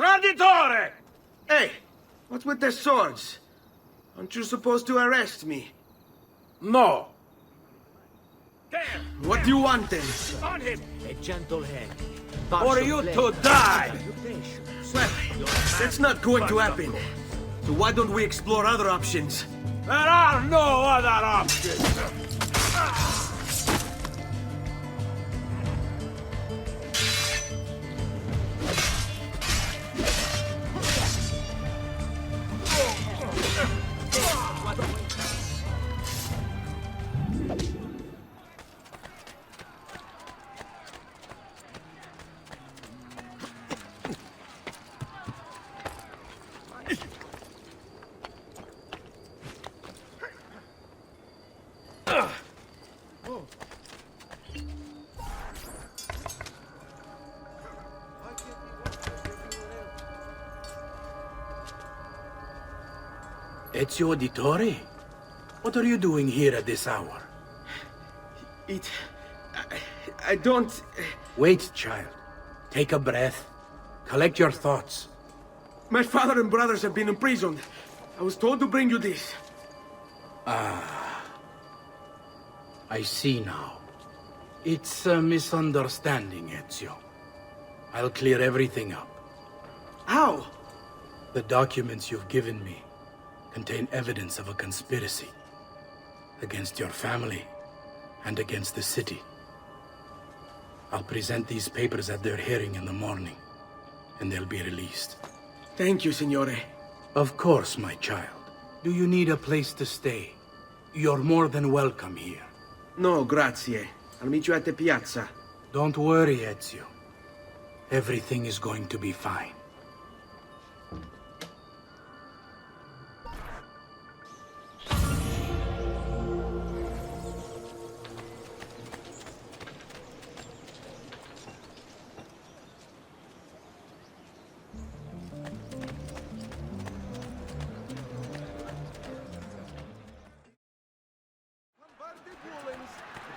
Traditore! Hey, what's with the swords? Aren't you supposed to arrest me? No. What do you want then? On him! A gentle hand. For you to die! Well, that's not going to happen. So why don't we explore other options? There are no other options! Ezio Auditore? What are you doing here at this hour? I don't... Wait, child. Take a breath. Collect your thoughts. My father and brothers have been imprisoned. I was told to bring you this. I see now. It's a misunderstanding, Ezio. I'll clear everything up. How? The documents you've given me contain evidence of a conspiracy against your family and against the city. I'll present these papers at their hearing in the morning, and they'll be released. Thank you, Signore. Of course, my child. Do you need a place to stay? You're more than welcome here. No, grazie. I'll meet you at the piazza. Don't worry, Ezio. Everything is going to be fine.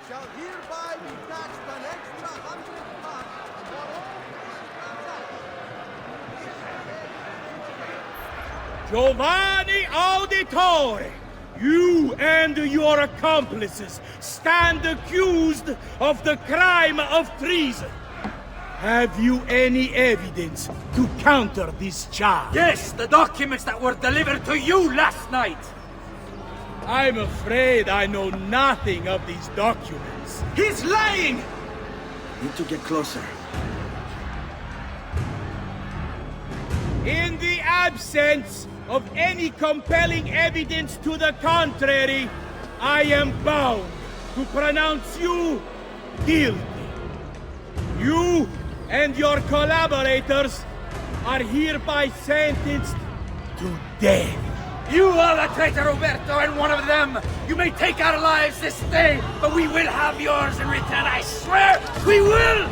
Shall hereby be taxed an extra 100 marks for all Giovanni Auditore! You and your accomplices stand accused of the crime of treason. Have you any evidence to counter this charge? Yes, the documents that were delivered to you last night. I'm afraid I know nothing of these documents. He's lying! Need to get closer. In the absence of any compelling evidence to the contrary, I am bound to pronounce you guilty. You and your collaborators are hereby sentenced to death. You are the traitor, Roberto, and one of them. You may take our lives this day, but we will have yours in return, I swear! We will!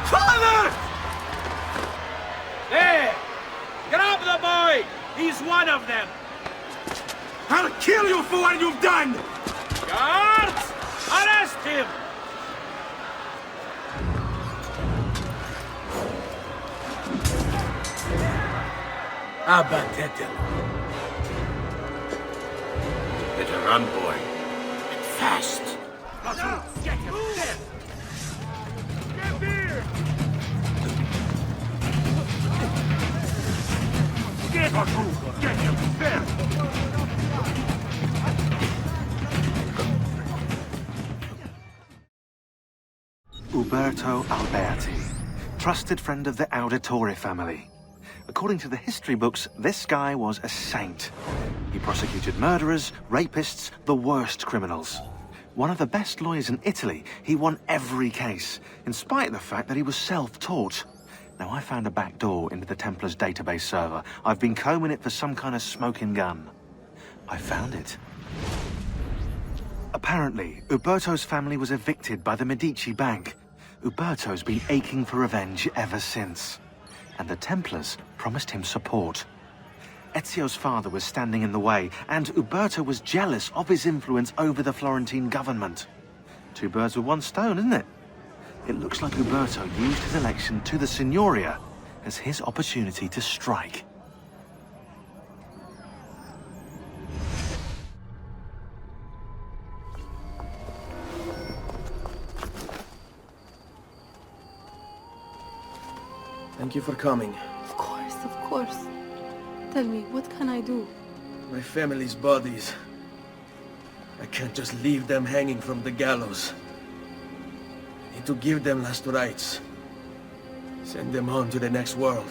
Father! There! Grab the boy! He's one of them! I'll kill you for what you've done! Guards! Arrest him! Abatetelo. Better run, boy. And fast. Get him! There! Get here! Get him! Get him! There! Uberto Alberti, trusted friend of the Auditore family. According to the history books, this guy was a saint. He prosecuted murderers, rapists, the worst criminals. One of the best lawyers in Italy, he won every case, in spite of the fact that he was self-taught. Now, I found a back door into the Templars' database server. I've been combing it for some kind of smoking gun. I found it. Apparently, Uberto's family was evicted by the Medici Bank. Uberto's been aching for revenge ever since. And the Templars promised him support. Ezio's father was standing in the way, and Uberto was jealous of his influence over the Florentine government. Two birds with one stone, isn't it? It looks like Uberto used his election to the Signoria as his opportunity to strike. Thank you for coming. Of course, of course. Tell me, what can I do? My family's bodies. I can't just leave them hanging from the gallows. I need to give them last rites. Send them on to the next world.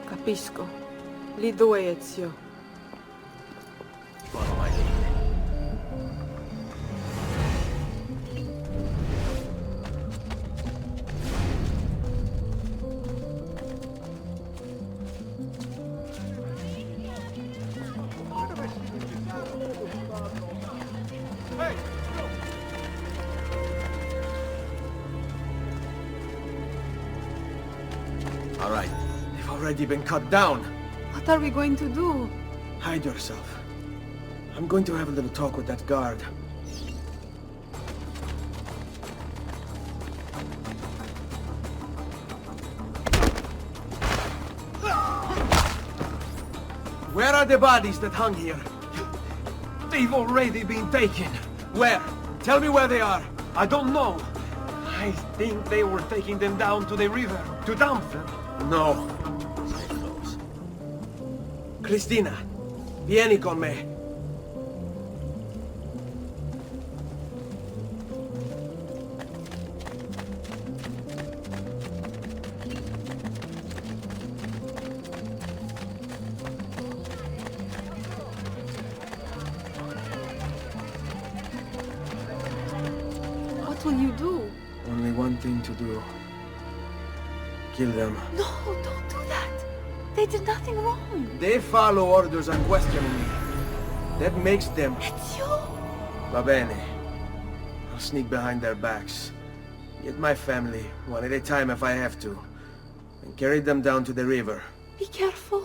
Capisco. Lead the way, Ezio. Follow my lead. All right. They've already been cut down. What are we going to do? Hide yourself. I'm going to have a little talk with that guard. Where are the bodies that hung here? They've already been taken. Where? Tell me where they are. I don't know. I think they were taking them down to the river to dump them. No. Stay close. Cristina, vieni con me. What will you do? Only one thing to do. Kill them. No, don't do that. They did nothing wrong. They follow orders unquestioningly. That makes them... Ezio! Va bene. I'll sneak behind their backs. Get my family, one at a time if I have to. And carry them down to the river. Be careful.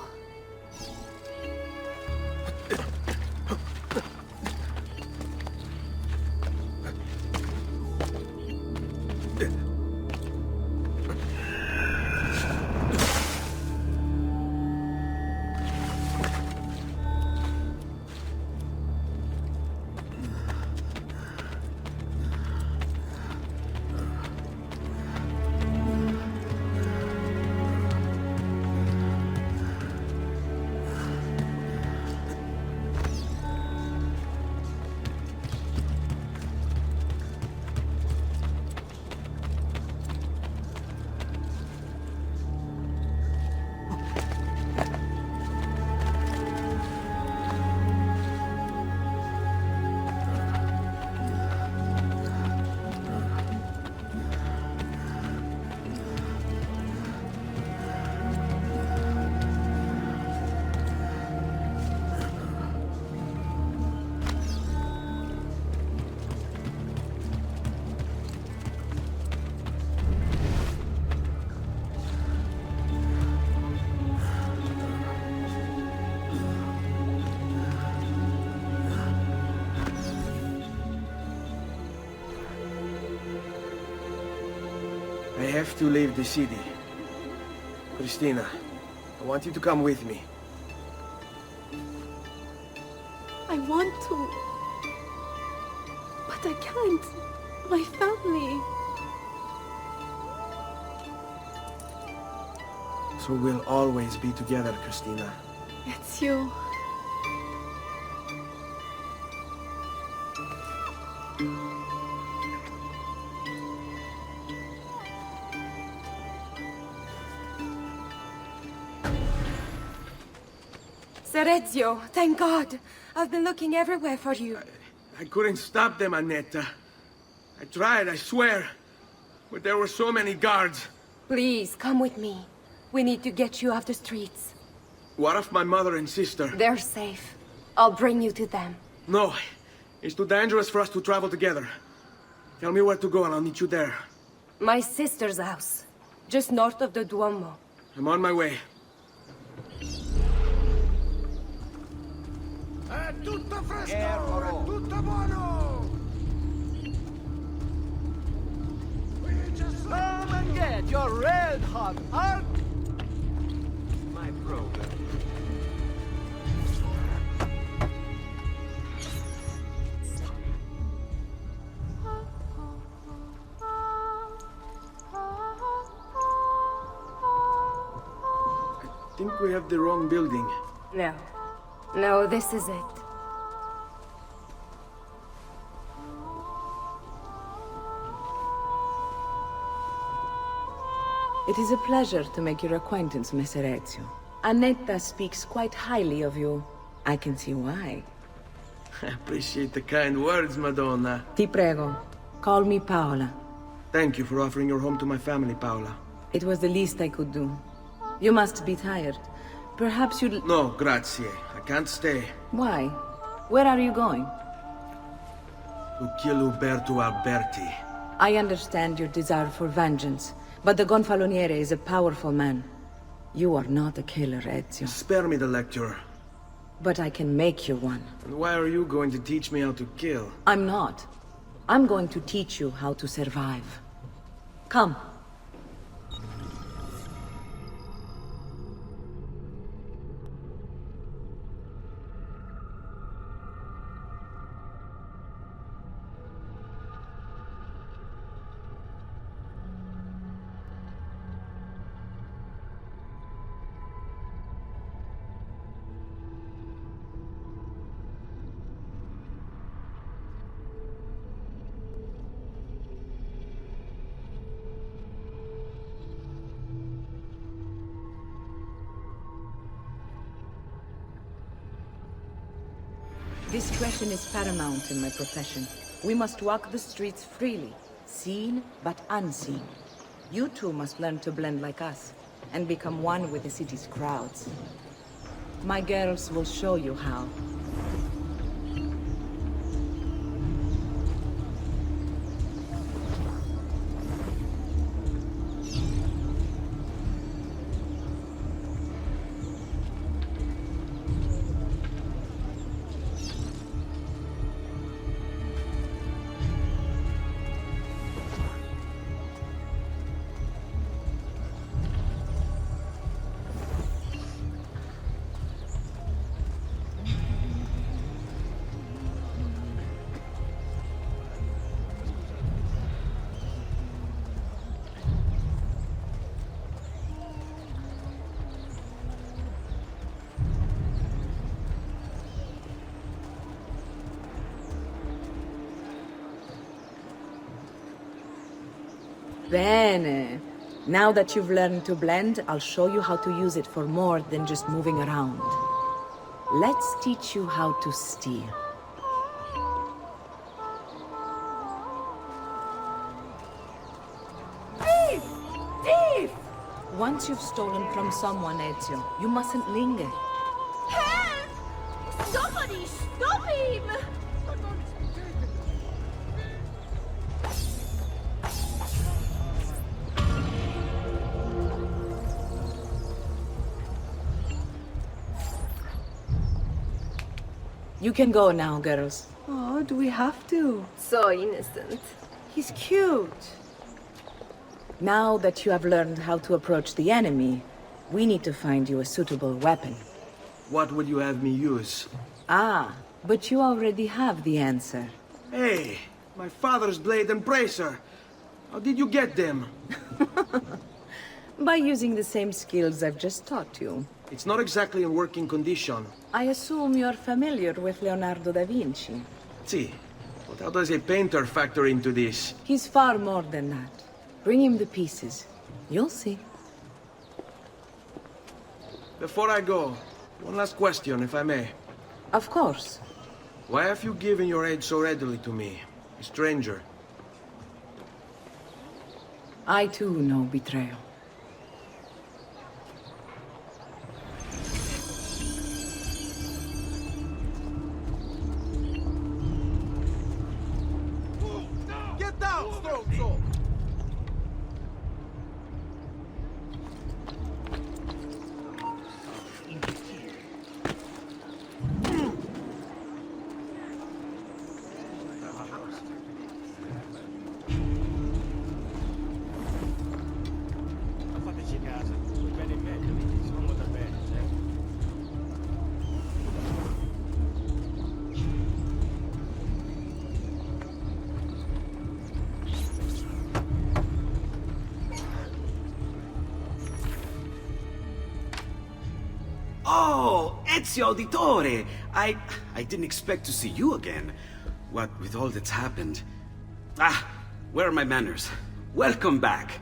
I have to leave the city. Cristina, I want you to come with me. I want to. But I can't. My family. So we'll always be together, Cristina. Ezio. Sir Ezio, thank God. I've been looking everywhere for you. I couldn't stop them, Annetta. I tried, I swear. But there were so many guards. Please, come with me. We need to get you off the streets. What of my mother and sister? They're safe. I'll bring you to them. No, it's too dangerous for us to travel together. Tell me where to go and I'll meet you there. My sister's house, just north of the Duomo. I'm on my way. È tutto fresco! È tutto buono! Come and get your red hot art! think we have the wrong building. No. No, this is it. It is a pleasure to make your acquaintance, Messer Ezio. Annetta speaks quite highly of you. I can see why. I appreciate the kind words, Madonna. Ti prego, call me Paola. Thank you for offering your home to my family, Paola. It was the least I could do. You must be tired. Perhaps you'd... No, grazie. I can't stay. Why? Where are you going? To kill Uberto Alberti. I understand your desire for vengeance, but the Gonfaloniere is a powerful man. You are not a killer, Ezio. Spare me the lecture. But I can make you one. And why are you going to teach me how to kill? I'm not. I'm going to teach you how to survive. Come. Discretion is paramount in my profession. We must walk the streets freely, seen but unseen. You too must learn to blend like us, and become one with the city's crowds. My girls will show you how. Bene. Now that you've learned to blend, I'll show you how to use it for more than just moving around. Let's teach you how to steal. Thief! Thief! Once you've stolen from someone, Ezio, you mustn't linger. Help! Somebody stop him! You can go now, girls. Oh, do we have to? So innocent. He's cute. Now that you have learned how to approach the enemy, we need to find you a suitable weapon. What would you have me use? Ah, but you already have the answer. Hey, my father's blade and bracer. How did you get them? By using the same skills I've just taught you. It's not exactly in working condition. I assume you're familiar with Leonardo da Vinci. See, but how does a painter factor into this? He's far more than that. Bring him the pieces. You'll see. Before I go, one last question, if I may. Of course. Why have you given your aid so readily to me, a stranger? I too know betrayal. Get down, stronzo! Ezio Auditore! I didn't expect to see you again. What with all that's happened. Where are my manners? Welcome back.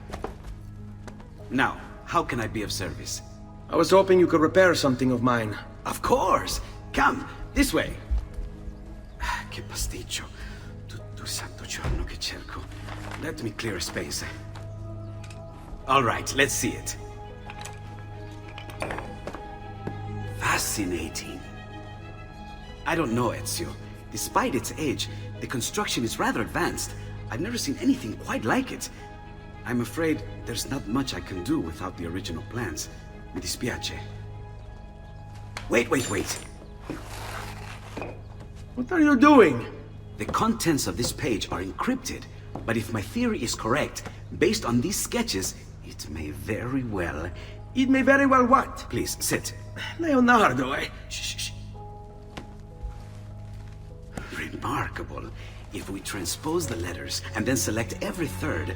Now, how can I be of service? I was hoping you could repair something of mine. Of course! Come, this way! Che pasticcio. Tutto il santo giorno che cerco. Let me clear a space. All right, let's see it. Fascinating. I don't know, Ezio. Despite its age, the construction is rather advanced. I've never seen anything quite like it. I'm afraid there's not much I can do without the original plans. Mi dispiace. Wait. What are you doing? The contents of this page are encrypted, but if my theory is correct, based on these sketches, it may very well... It may very well what? Please, sit. Leonardo, Shh. Remarkable. If we transpose the letters and then select every third...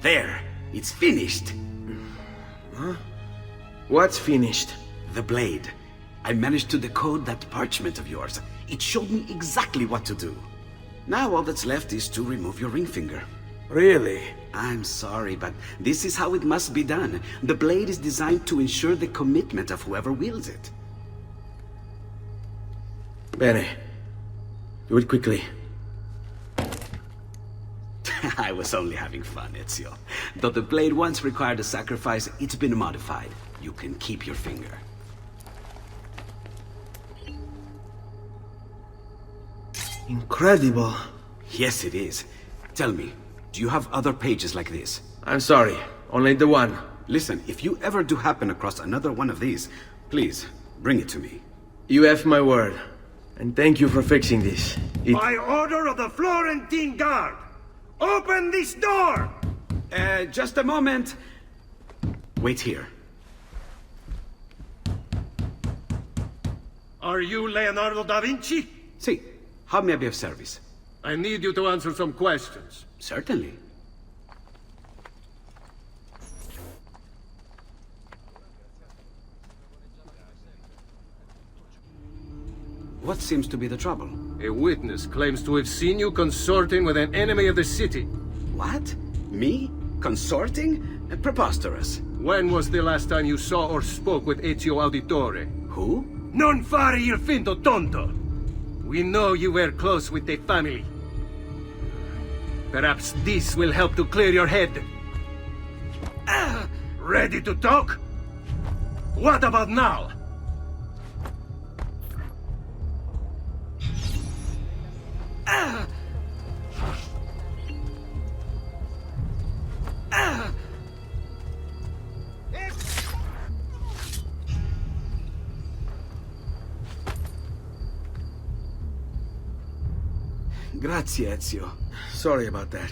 There! It's finished! Huh? What's finished? The blade. I managed to decode that parchment of yours. It showed me exactly what to do. Now all that's left is to remove your ring finger. Really? I'm sorry, but this is how it must be done. The blade is designed to ensure the commitment of whoever wields it. Bene. Do it quickly. I was only having fun, Ezio. Though the blade once required a sacrifice, it's been modified. You can keep your finger. Incredible. Yes, it is. Tell me, do you have other pages like this? I'm sorry, only the one. Listen, if you ever do happen across another one of these, please, bring it to me. You have my word. And thank you for fixing this. By order of the Florentine Guard! Open this door! Just a moment. Wait here. Are you Leonardo da Vinci? See, how may I be of service? I need you to answer some questions. Certainly. What seems to be the trouble? A witness claims to have seen you consorting with an enemy of the city. What? Me? Consorting? Preposterous. When was the last time you saw or spoke with Ezio Auditore? Who? Non fare il finto tonto! We know you were close with the family. Perhaps this will help to clear your head. Ready to talk? What about now? Grazie, Ezio. Sorry about that.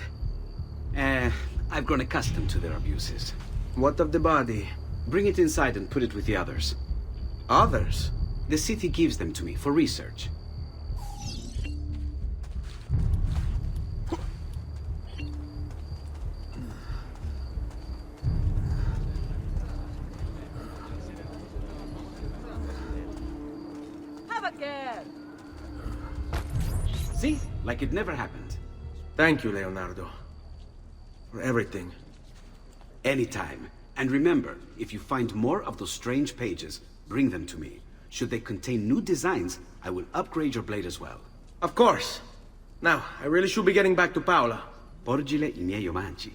I've grown accustomed to their abuses. What of the body? Bring it inside and put it with the others. Others? The city gives them to me for research. Have a care! See? Like it never happened. Thank you, Leonardo. For everything. Anytime. And remember, if you find more of those strange pages, bring them to me. Should they contain new designs, I will upgrade your blade as well. Of course. Now, I really should be getting back to Paola. Porgile I miei omaggi.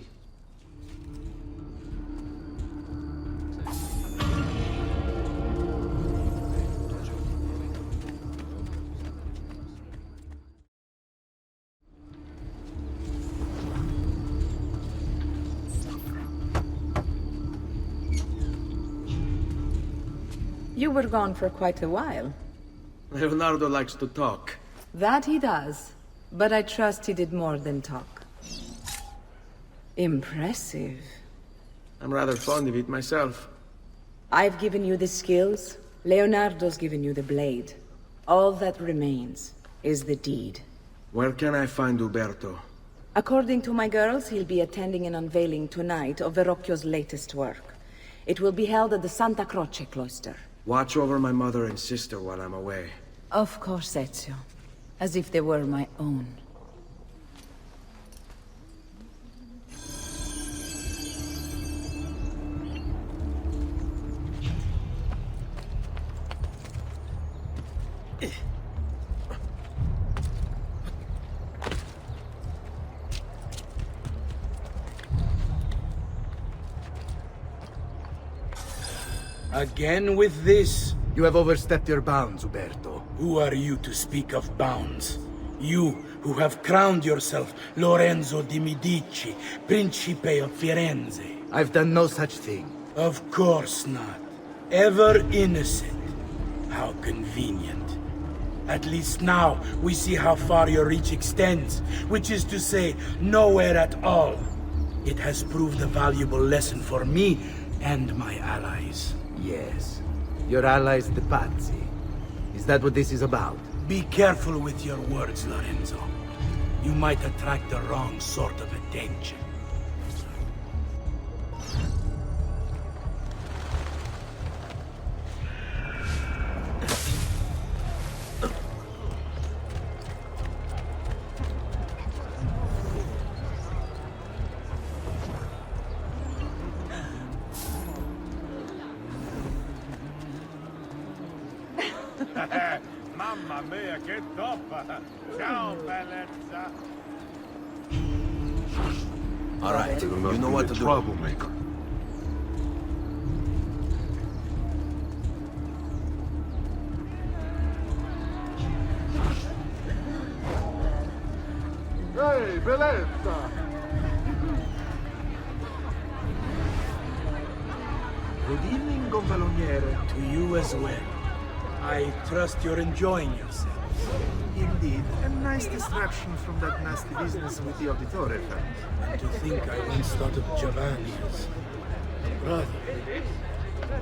You were gone for quite a while. Leonardo likes to talk. That he does. But I trust he did more than talk. Impressive. I'm rather fond of it myself. I've given you the skills. Leonardo's given you the blade. All that remains is the deed. Where can I find Uberto? According to my girls, he'll be attending an unveiling tonight of Verrocchio's latest work. It will be held at the Santa Croce cloister. Watch over my mother and sister while I'm away. Of course, Ezio. As if they were my own. Again with this? You have overstepped your bounds, Uberto. Who are you to speak of bounds? You, who have crowned yourself Lorenzo di Medici, Principe of Firenze. I've done no such thing. Of course not. Ever innocent. How convenient. At least now, we see how far your reach extends, which is to say, nowhere at all. It has proved a valuable lesson for me and my allies. Yes. Your allies, the Pazzi. Is that what this is about? Be careful with your words, Lorenzo. You might attract the wrong sort of attention. Mamma mia, che toppa! Ciao, bellezza! All right, you know what to do. Troublemaker. Ehi, bellezza! Good evening, gonfaloniere. To you as well. I trust you're enjoying yourself. Indeed. A nice distraction from that nasty business with the Auditore family. And to think I once thought of Giovanni as a brother.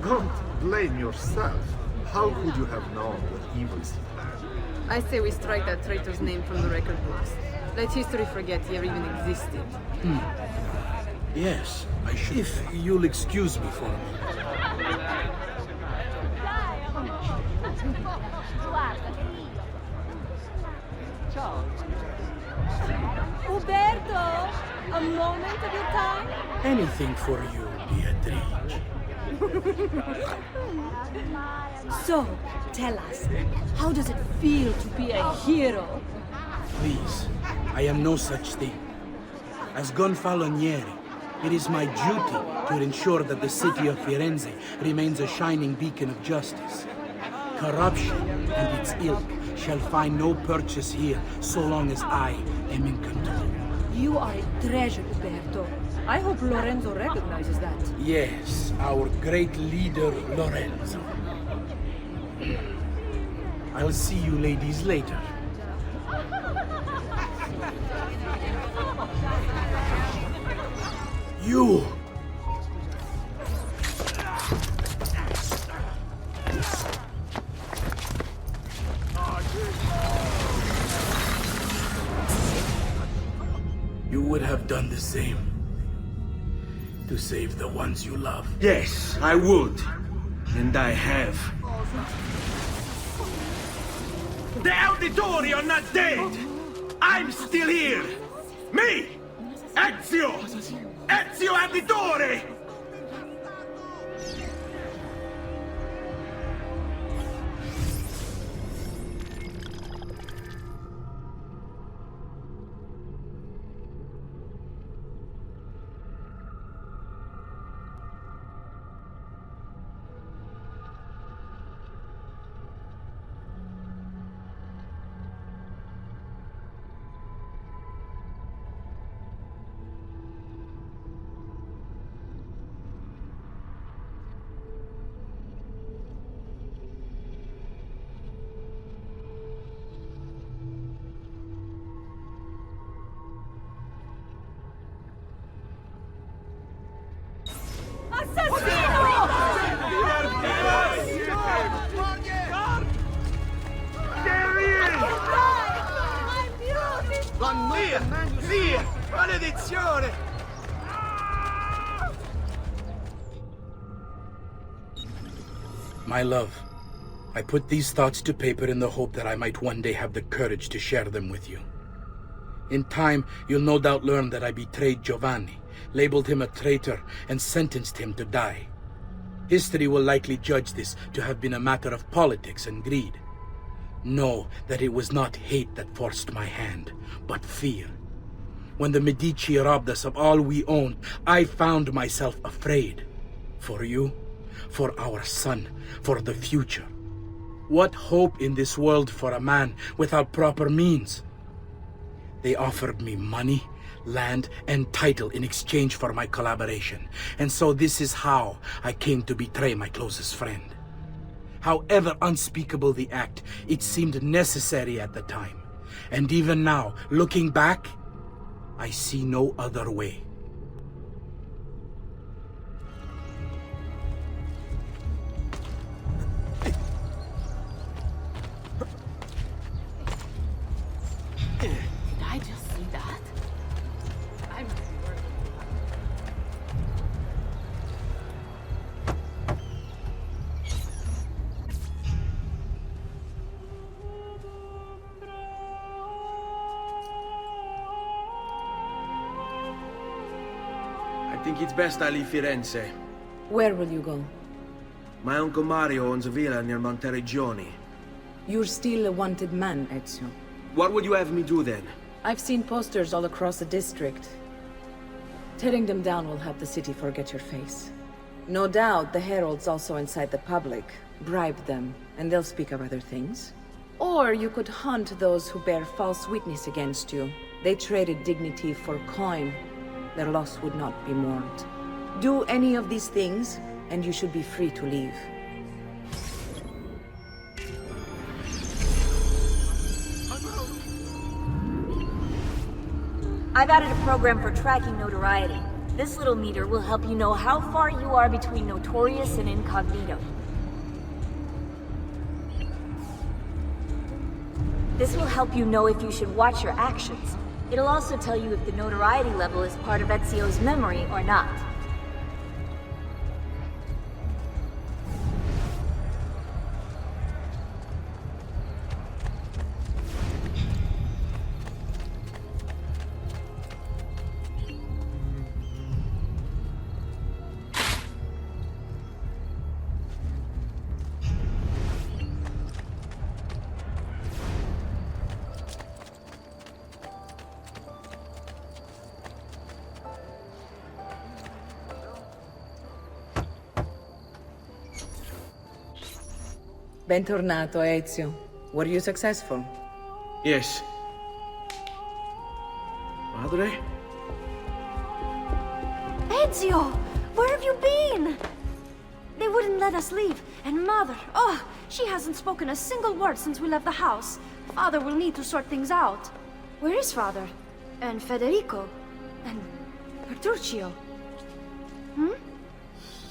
Don't blame yourself. How could you have known what evils he planned? I say we strike that traitor's name from the record books. Let history forget he ever even existed. Yes, I should. If you'll excuse me for a minute. Uberto, a moment of your time? Anything for you, Beatrice. So, tell us, how does it feel to be a hero? Please, I am no such thing. As gonfaloniere, it is my duty to ensure that the city of Firenze remains a shining beacon of justice. Corruption and its ilk shall find no purchase here so long as I am in control. You are a treasure, Uberto. I hope Lorenzo recognizes that. Yes, our great leader, Lorenzo. I'll see you ladies later. You! You would have done the same. To save the ones you love. Yes, I would. And I have. The Auditori are not dead! I'm still here! Me! Ezio! Ezio Auditore! maledizione! My love, I put these thoughts to paper in the hope that I might one day have the courage to share them with you. In time, you'll no doubt learn that I betrayed Giovanni, labeled him a traitor, and sentenced him to die. History will likely judge this to have been a matter of politics and greed. Know that it was not hate that forced my hand, but fear. When the Medici robbed us of all we owned, I found myself afraid. For you, for our son, for the future. What hope in this world for a man without proper means? They offered me money, land, and title in exchange for my collaboration. And so this is how I came to betray my closest friend. However unspeakable the act, it seemed necessary at the time. And even now, looking back, I see no other way. Did I just see that? I'm sure. I think it's best I leave Firenze. Where will you go? My Uncle Mario owns a villa near Monteriggioni. You're still a wanted man, Ezio. What would you have me do then? I've seen posters all across the district. Tearing them down will help the city forget your face. No doubt the heralds also incite the public. Bribe them, and they'll speak of other things. Or you could hunt those who bear false witness against you. They traded dignity for coin. Their loss would not be mourned. Do any of these things, and you should be free to leave. I've added a program for tracking notoriety. This little meter will help you know how far you are between notorious and incognito. This will help you know if you should watch your actions. It'll also tell you if the notoriety level is part of Ezio's memory or not. Bentornato, Ezio. Were you successful? Yes. Madre? Ezio! Where have you been? They wouldn't let us leave. And Mother, oh, she hasn't spoken a single word since we left the house. Father will need to sort things out. Where is Father? And Federico? And Petruccio?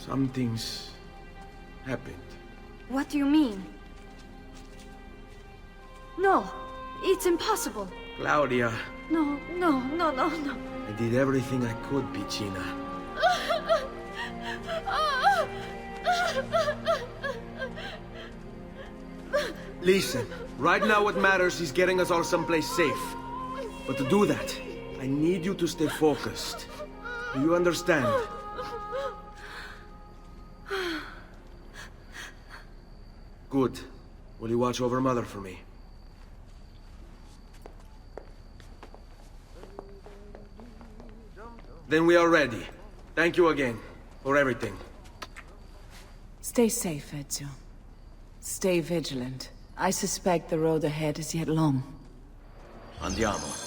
Something's happened. What do you mean? No, it's impossible. Claudia. No. I did everything I could, Piccina. Listen, right now what matters is getting us all someplace safe. But to do that, I need you to stay focused. Do you understand? Good. Will you watch over Mother for me? Then we are ready. Thank you again for everything. Stay safe, Ezio. Stay vigilant. I suspect the road ahead is yet long. Andiamo.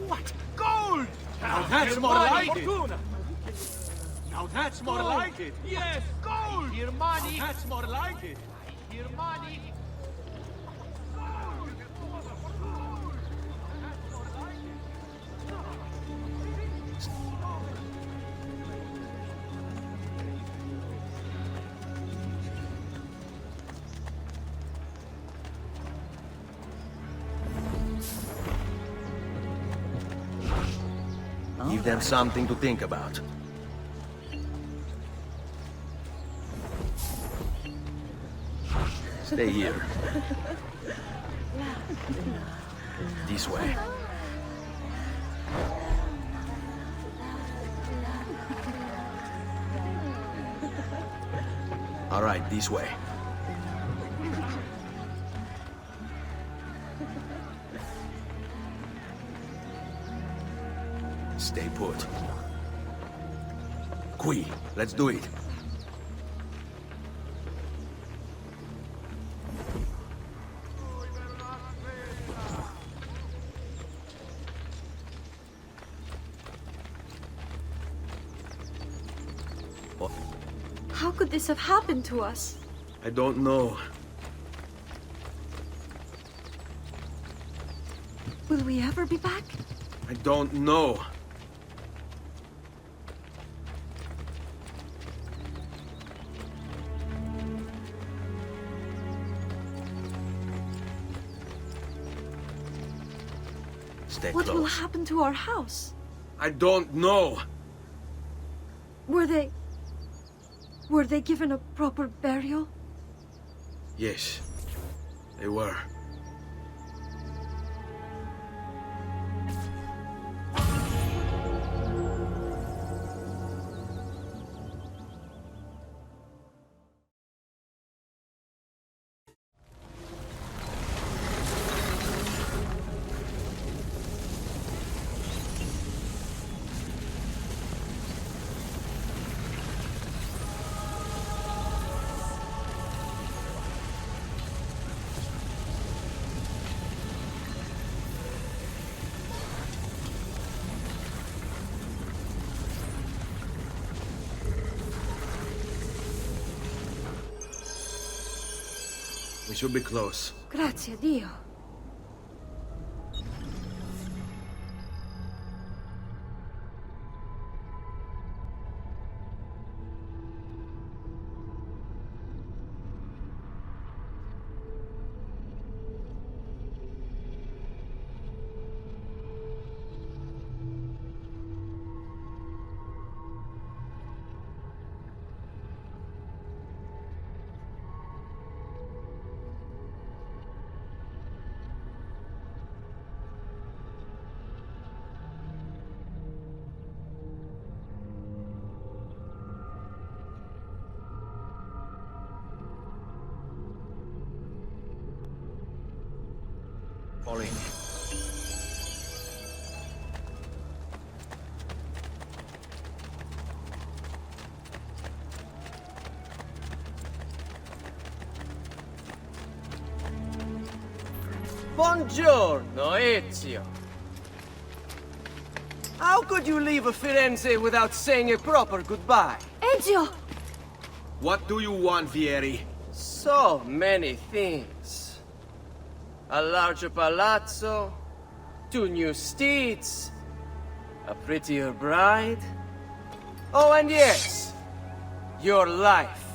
What? Gold! Now that's more like it! Now that's more like it! Yes, gold! Your money! That's more like it! Your money! Give them something to think about. Stay here. This way. All right, this way. Stay put. Qui, let's do it. How could this have happened to us? I don't know. Will we ever be back? I don't know. Stay What close. will happen to our house? I don't know. Were they given a proper burial? Yes, they were. We should be close. Grazie a Dio. Fall in. Buongiorno, Ezio. How could you leave Firenze without saying a proper goodbye? Ezio! What do you want, Vieri? So many things. A larger palazzo, 2 new steeds, a prettier bride. Oh, and yes, your life.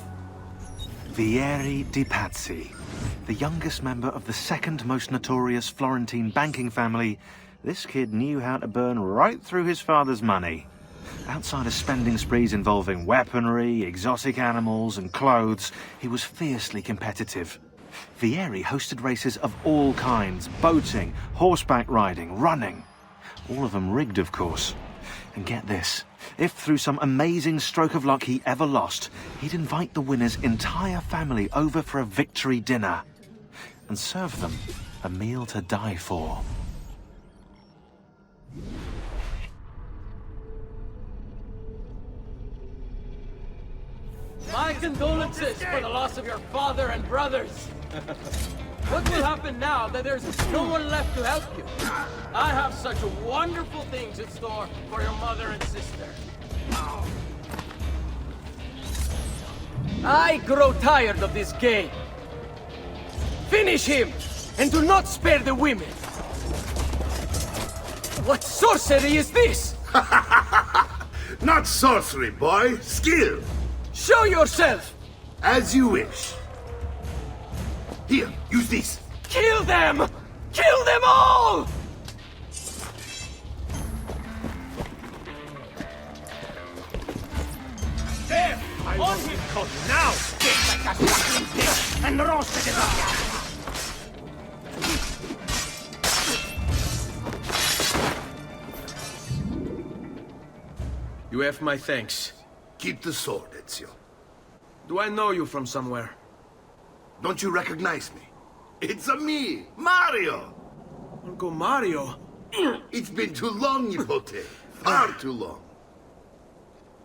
Vieri di Pazzi, the youngest member of the second most notorious Florentine banking family, this kid knew how to burn right through his father's money. Outside of spending sprees involving weaponry, exotic animals, and clothes, he was fiercely competitive. Vieri hosted races of all kinds, boating, horseback riding, running. All of them rigged, of course. And get this, if through some amazing stroke of luck he ever lost, he'd invite the winner's entire family over for a victory dinner and serve them a meal to die for. My condolences for the loss of your father and brothers. What will happen now that there's no one left to help you? I have such wonderful things in store for your mother and sister. I grow tired of this game. Finish him, and do not spare the women. What sorcery is this? Not sorcery, boy. Skill. Show yourself! As you wish. Here, use this. Kill them! Kill them all! call you now! Get like a suckling pig and roasted in the fire! You have my thanks. Keep the sword, Ezio. Do I know you from somewhere? Don't you recognize me? It's me, Mario! Uncle Mario? It's been too long, Nipote. Far too long.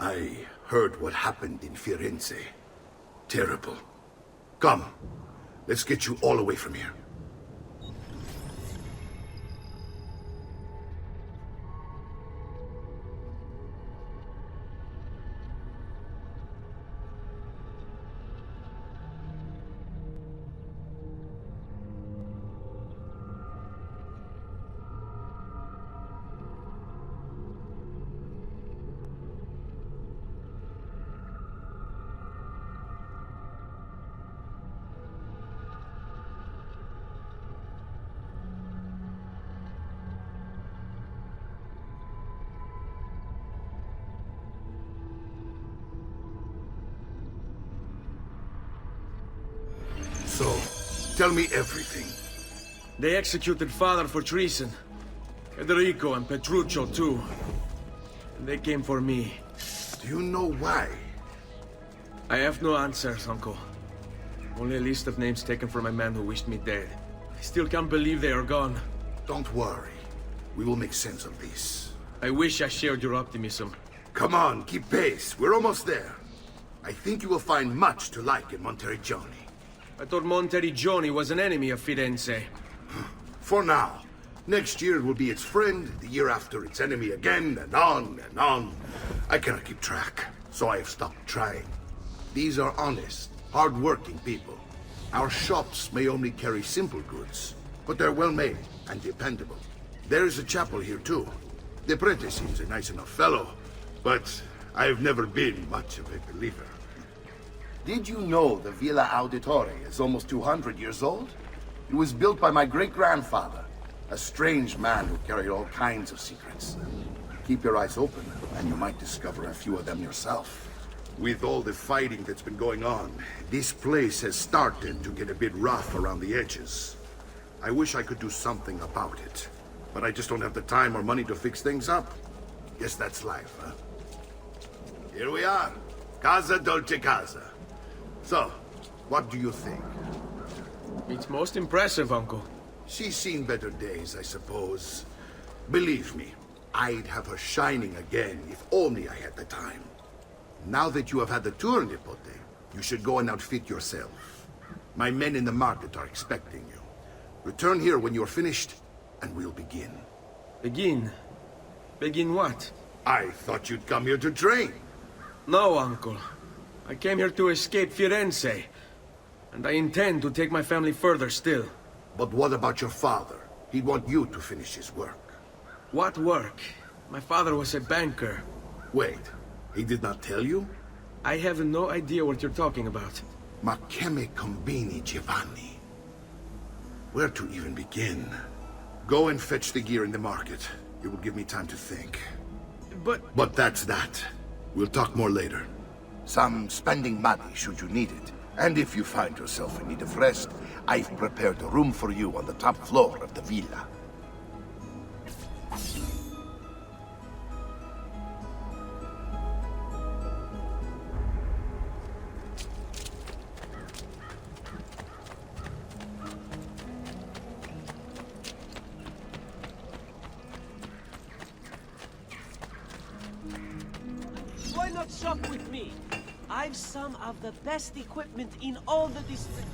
I heard what happened in Firenze. Terrible. Come, let's get you all away from here. So, tell me everything. They executed father for treason. Federico and Petruccio too. And they came for me. Do you know why? I have no answers, Uncle. Only a list of names taken from a man who wished me dead. I still can't believe they are gone. Don't worry. We will make sense of this. I wish I shared your optimism. Come on, keep pace. We're almost there. I think you will find much to like in Monteriggioni. I thought Monteriggioni was an enemy of Firenze. For now. Next year it will be its friend, the year after its enemy again, and on and on. I cannot keep track, so I have stopped trying. These are honest, hard-working people. Our shops may only carry simple goods, but they're well-made and dependable. There is a chapel here too. The Prete seems a nice enough fellow, but I have never been much of a believer. Did you know the Villa Auditore is almost 200 years old? It was built by my great-grandfather, a strange man who carried all kinds of secrets. Keep your eyes open, and you might discover a few of them yourself. With all the fighting that's been going on, this place has started to get a bit rough around the edges. I wish I could do something about it, but I just don't have the time or money to fix things up. Guess that's life, huh? Here we are. Casa Dolce Casa. So, what do you think? It's most impressive, Uncle. She's seen better days, I suppose. Believe me, I'd have her shining again if only I had the time. Now that you have had the tour, Nipote, you should go and outfit yourself. My men in the market are expecting you. Return here when you're finished, and we'll begin. Begin? Begin what? I thought you'd come here to train. No, Uncle. I came here to escape Firenze, and I intend to take my family further still. But what about your father? He'd want you to finish his work. What work? My father was a banker. Wait, he did not tell you? I have no idea what you're talking about. Ma che me combini, Giovanni? Where to even begin? Go and fetch the gear in the market. It will give me time to think. But that's that. We'll talk more later. Some spending money should you need it. And if you find yourself in need of rest, I've prepared a room for you on the top floor of the villa. Why not shop with me? I've some of the best equipment in all the district.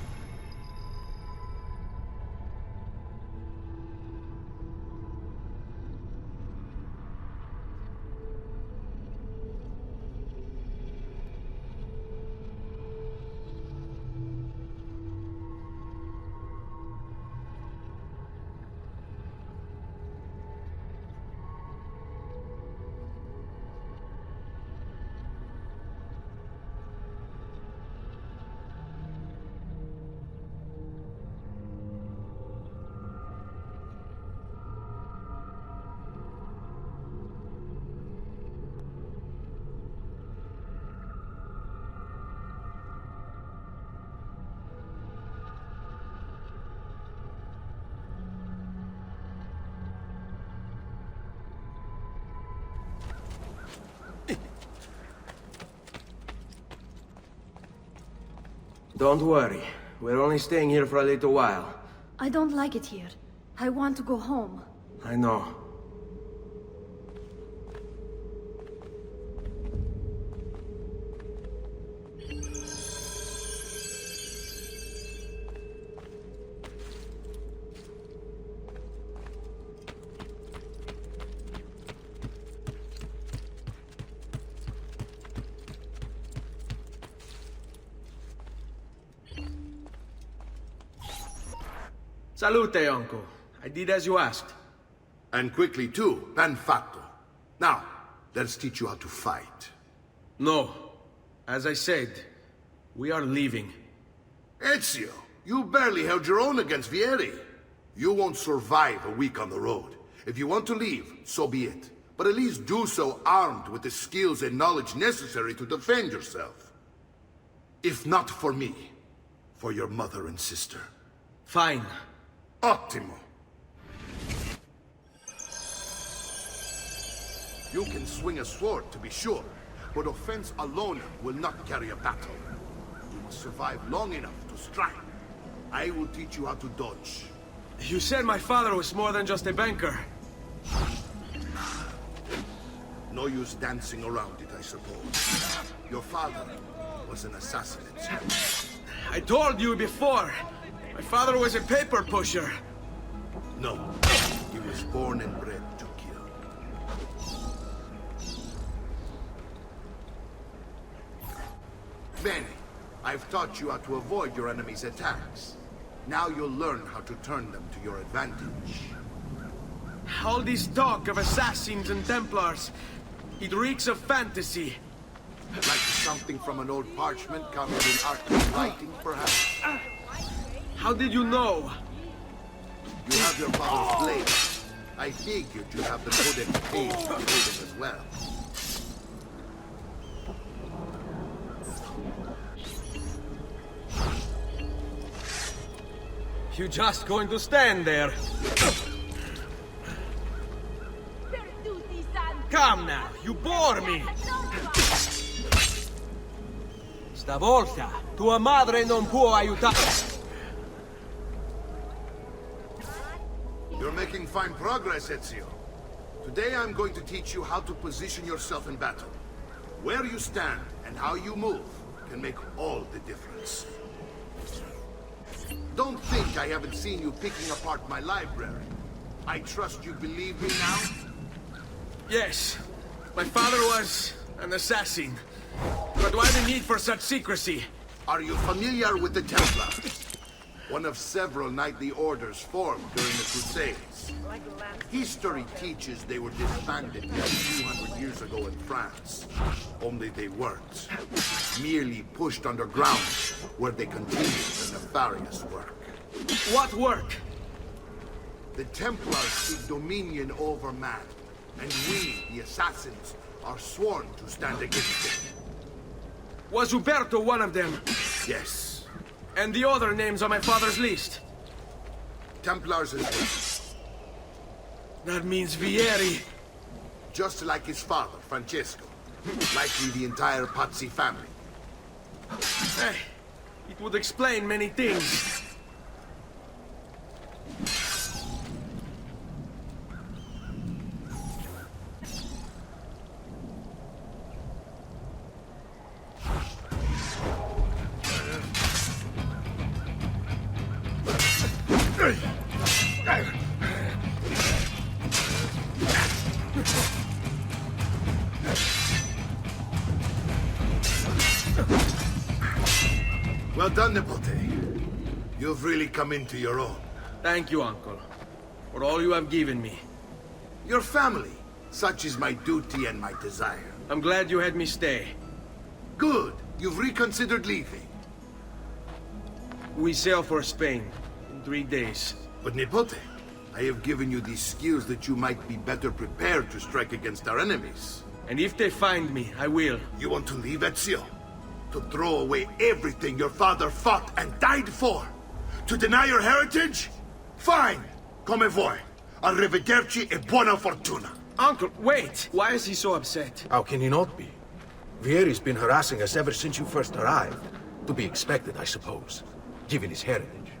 Don't worry. We're only staying here for a little while. I don't like it here. I want to go home. I know. Salute, uncle. I did as you asked. And quickly too, ben fatto. Now, let's teach you how to fight. No. As I said, we are leaving. Ezio, you barely held your own against Vieri. You won't survive a week on the road. If you want to leave, so be it. But at least do so armed with the skills and knowledge necessary to defend yourself. If not for me, for your mother and sister. Fine. Ottimo. You can swing a sword, to be sure, but offense alone will not carry a battle. You must survive long enough to strike. I will teach you how to dodge. You said my father was more than just a banker. No use dancing around it, I suppose. Your father was an assassin. I told you before. My father was a paper pusher. No, he was born and bred to kill. Bene, I've taught you how to avoid your enemy's attacks. Now you'll learn how to turn them to your advantage. All this talk of assassins and Templars, it reeks of fantasy. Like something from an old parchment covered in arcane writing, perhaps? How did you know? You have your father's blade. I figured you have the codex page to read it as well. You just going to stand there? Come now, you bore me! Stavolta, tua madre non può aiutare. You're making fine progress, Ezio. Today I'm going to teach you how to position yourself in battle. Where you stand and how you move can make all the difference. Don't think I haven't seen you picking apart my library. I trust you believe me now? Yes. My father was an assassin. But why the need for such secrecy? Are you familiar with the Templars? One of several knightly orders formed during the Crusades. History teaches they were disbanded nearly 200 years ago in France. Only they weren't. Merely pushed underground, where they continued their nefarious work. What work? The Templars seek dominion over man, and we, the assassins, are sworn to stand against it. Was Uberto one of them? Yes. And the other names on my father's list? Templars as well. That means Vieri. Just like his father, Francesco. Likely the entire Pazzi family. Hey, it would explain many things. Well done, Nipote. You've really come into your own. Thank you, Uncle, for all you have given me. Your family. Such is my duty and my desire. I'm glad you had me stay. Good. You've reconsidered leaving. We sail for Spain in 3 days. But Nipote, I have given you these skills that you might be better prepared to strike against our enemies. And if they find me, I will. You want to leave, Ezio? To throw away everything your father fought and died for? To deny your heritage? Fine! Come vuoi. Arrivederci e buona fortuna. Uncle, wait! Why is he so upset? How can he not be? Vieri's been harassing us ever since you first arrived. To be expected, I suppose, given his heritage.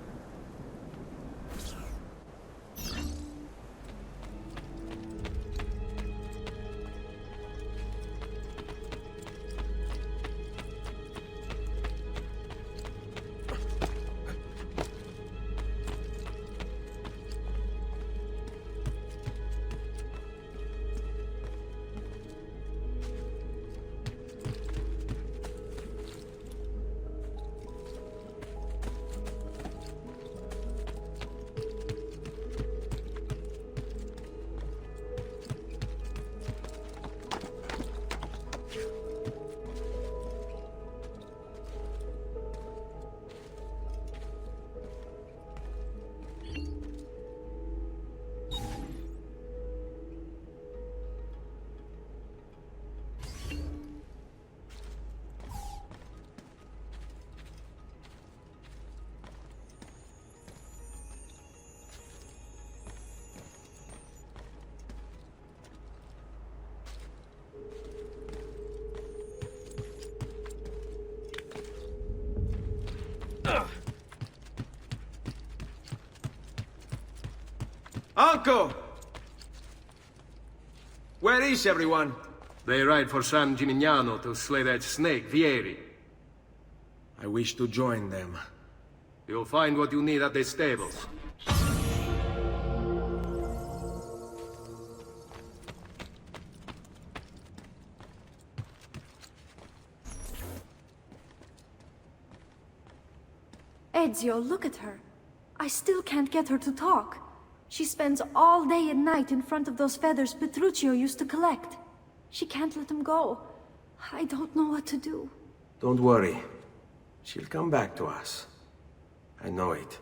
Uncle! Where is everyone? They ride for San Gimignano to slay that snake, Vieri. I wish to join them. You'll find what you need at the stables. Ezio, look at her. I still can't get her to talk. She spends all day and night in front of those feathers Petruccio used to collect. She can't let them go. I don't know what to do. Don't worry. She'll come back to us. I know it.